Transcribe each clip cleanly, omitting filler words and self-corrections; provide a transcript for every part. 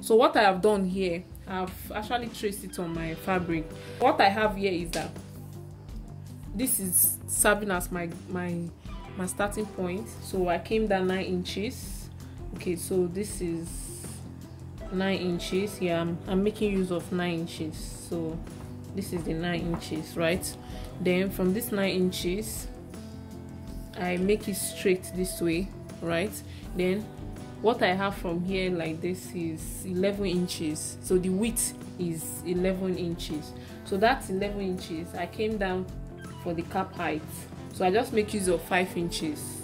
So what I have done here, I've actually traced it on my fabric. What I have here is that this is serving as my starting point. So I came down 9 inches. Okay, so this is 9 inches. Yeah, I'm making use of 9 inches. So this is the 9 inches, right? Then from this 9 inches, I make it straight this way, right? Then what I have from here like this is 11 inches. So the width is 11 inches. So that's 11 inches. I came down for the cap height. So I just make use of 5 inches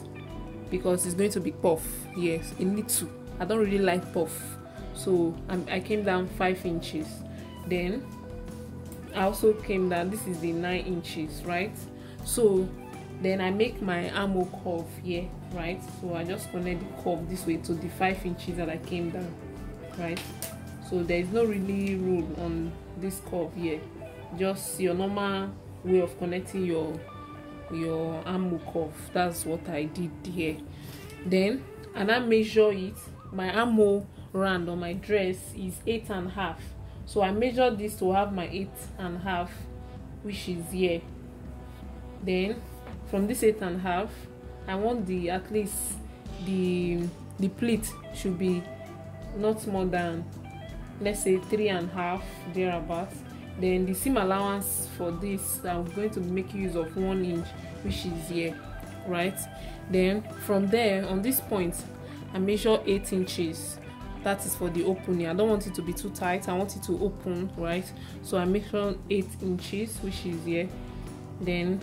because it's going to be puff. Yes, a little. I don't really like puff. So I came down 5 inches. Then I also came down, this is the 9 inches, right? So then I make my armhole curve here, right? So I just connect the curve this way to the 5 inches that I came down, right? So there is no really rule on this curve here, just your normal way of connecting your armhole curve. That's what I did here. Then and I measure it. My armhole round on my dress is 8.5. So I measure this to have my 8.5, which is here. Then from this 8.5, I want the at least the pleat should be not more than, let's say, 3.5 thereabouts. Then the seam allowance for this, I'm going to be making use of 1 inch, which is here, right? Then from there, on this point, I measure 8 inches. That is for the opening. I don't want it to be too tight. I want it to open, right? So I measure 8 inches, which is here. Then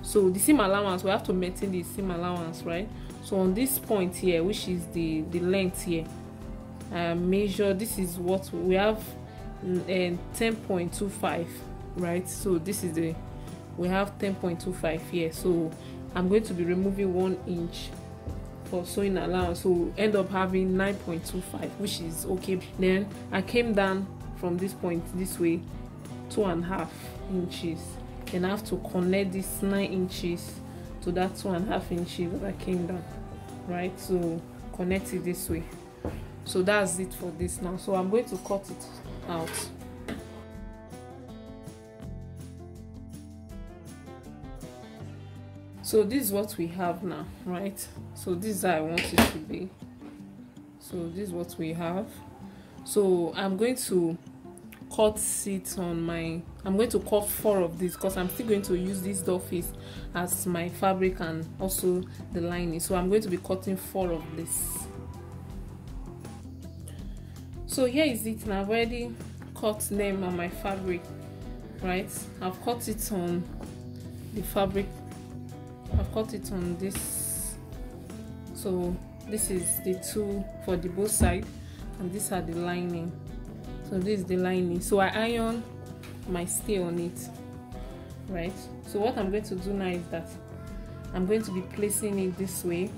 so the seam allowance, we have to maintain the seam allowance, right? So on this point here, which is the length here, I measure, this is what we have, 10.25, right? So this is the, we have 10.25 here. So I'm going to be removing 1 inch for sewing allowance, so end up having 9.25, which is okay. Then I came down from this point this way 2.5 inches. Then I have to connect this 9 inches to that 2.5 inches that I came down, right? So connect it this way. So that's it for this now. So I'm going to cut it out. So this is what we have now, right? So this is how I want it to be. So this is what we have. So I'm going to cut it on my, I'm going to cut 4 of these because I'm still going to use this doll face as my fabric and also the lining. So I'm going to be cutting 4 of this. So here is it, and I've already cut them on my fabric, right? I've cut it on the fabric. I've cut it on this. So this is the 2 for the both sides, and these are the lining. So this is the lining. So I iron my stay on it, right? So what I'm going to do now is that I'm going to be placing it this way.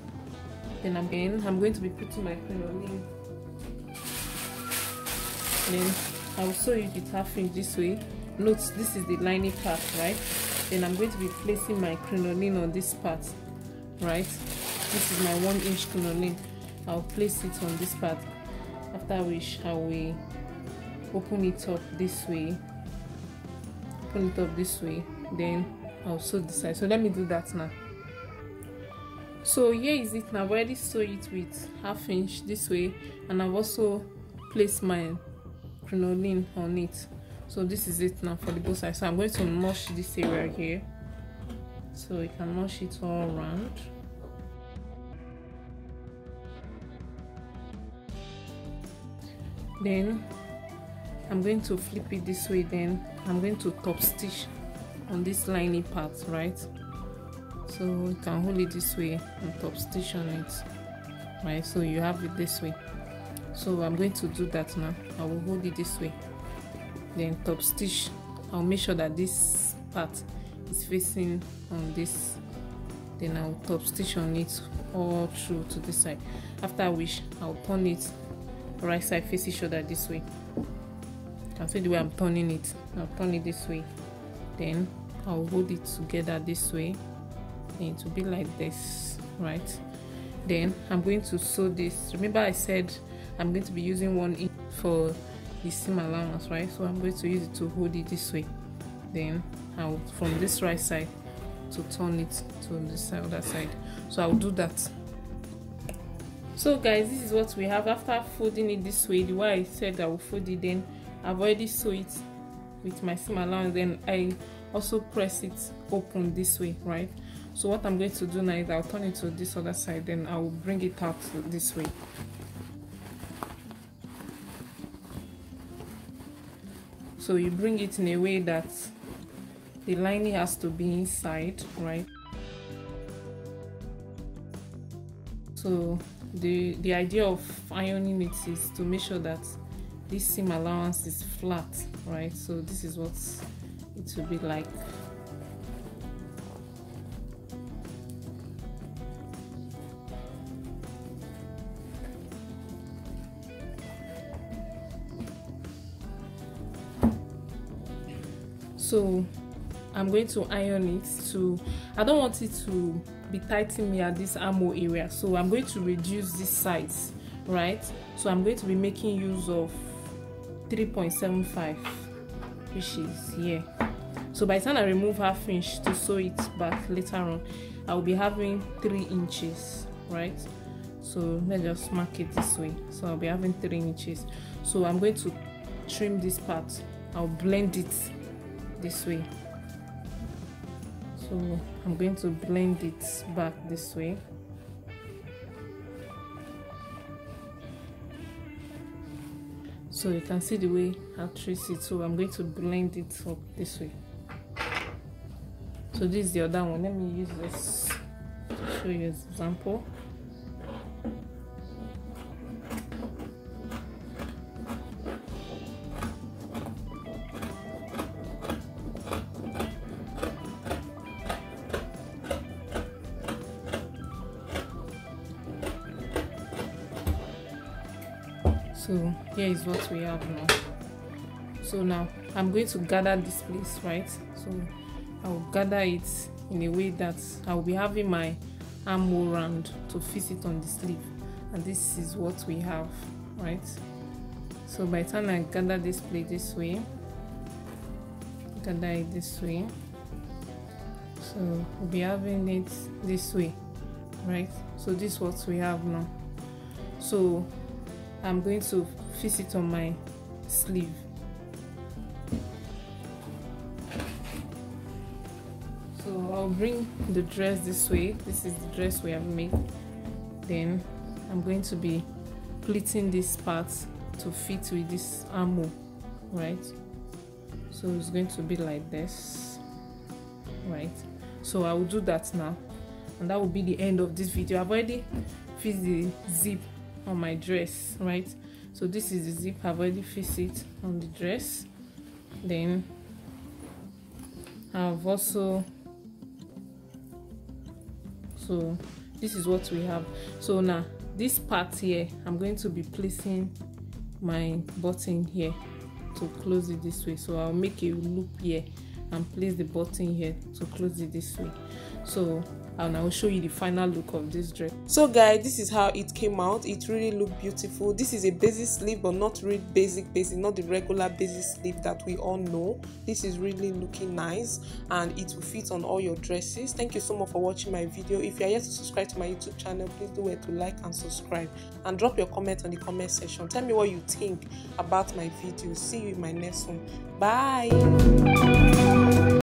Then again, I'm going to be putting my crinoline. Then I'll sew it with half inch this way. Note this is the lining part, right? Then I'm going to be placing my crinoline on this part, right? This is my 1 inch crinoline. I'll place it on this part, after which I will open it up this way. Open it up this way. Then I'll sew this side. So let me do that now. So here is it now. I've already sewed it with half inch this way, and I've also placed my crinoline on it. So this is it now for the both sides. So I'm going to notch this area here, so you can notch it all around. Then I'm going to flip it this way. Then I'm going to top stitch on this lining part, right? So you can hold it this way and top stitch on it, right? So you have it this way. So I'm going to do that now. I will hold it this way, then top stitch. I'll make sure that this part is facing on this, then I'll top stitch on it all through to this side, after which I'll turn it right side face each other this way. You can see the way I'm turning it. I'll turn it this way, then I'll hold it together this way, and it will be like this, right? Then I'm going to sew this. Remember I said I'm going to be using 1 inch for the seam allowance, right? So I'm going to use it to hold it this way. Then I'll from this right side to turn it to this other side. So I'll do that. So guys, this is what we have after folding it this way. The way I said I will fold it, then I've already sewed it with my seam allowance, then I also press it open this way, right? So what I'm going to do now is I'll turn it to this other side, then I will bring it out this way. So you bring it in a way that the lining has to be inside, right? So the idea of ironing it is to make sure that this seam allowance is flat, right? So this is what it will be like. So I'm going to iron it to, I don't want it to be tighten me at this armhole area, so I'm going to reduce this size, right? So I'm going to be making use of 3.75, which is here. So by the time I remove half inch to sew it back later on, I will be having 3 inches, right? So let's just mark it this way. So I'll be having 3 inches. So I'm going to trim this part. I'll blend it this way. So I'm going to blend it back this way. So you can see the way I trace it. So I'm going to blend it up this way. So this is the other one. Let me use this to show you an example. So here is what we have now. So now I'm going to gather this place, right? So I'll gather it in a way that I'll be having my armhole round to fit it on the sleeve, and this is what we have, right? So by the time I gather this plate this way, gather it this way, so we'll be having it this way, right? So this is what we have now. So I'm going to fit it on my sleeve. So I'll bring the dress this way. This is the dress we have made. Then I'm going to be pleating this part to fit with this armhole, right? So it's going to be like this, right? So I will do that now, and that will be the end of this video. I've already fixed the zip on my dress, right? So this is the zip. I've already fixed it on the dress. Then I've also, so this is what we have. So now this part here, I'm going to be placing my button here to close it this way. So I'll make a loop here and place the button here to close it this way. So and I will show you the final look of this dress. So guys, this is how it came out. It really looked beautiful. This is a basic sleeve, but not really basic, not the regular basic sleeve that we all know. This is really looking nice, and it will fit on all your dresses. Thank you so much for watching my video. If you are yet to subscribe to my YouTube channel, please do it to like and subscribe, and drop your comment on the comment section. Tell me what you think about my video. See you in my next one. Bye.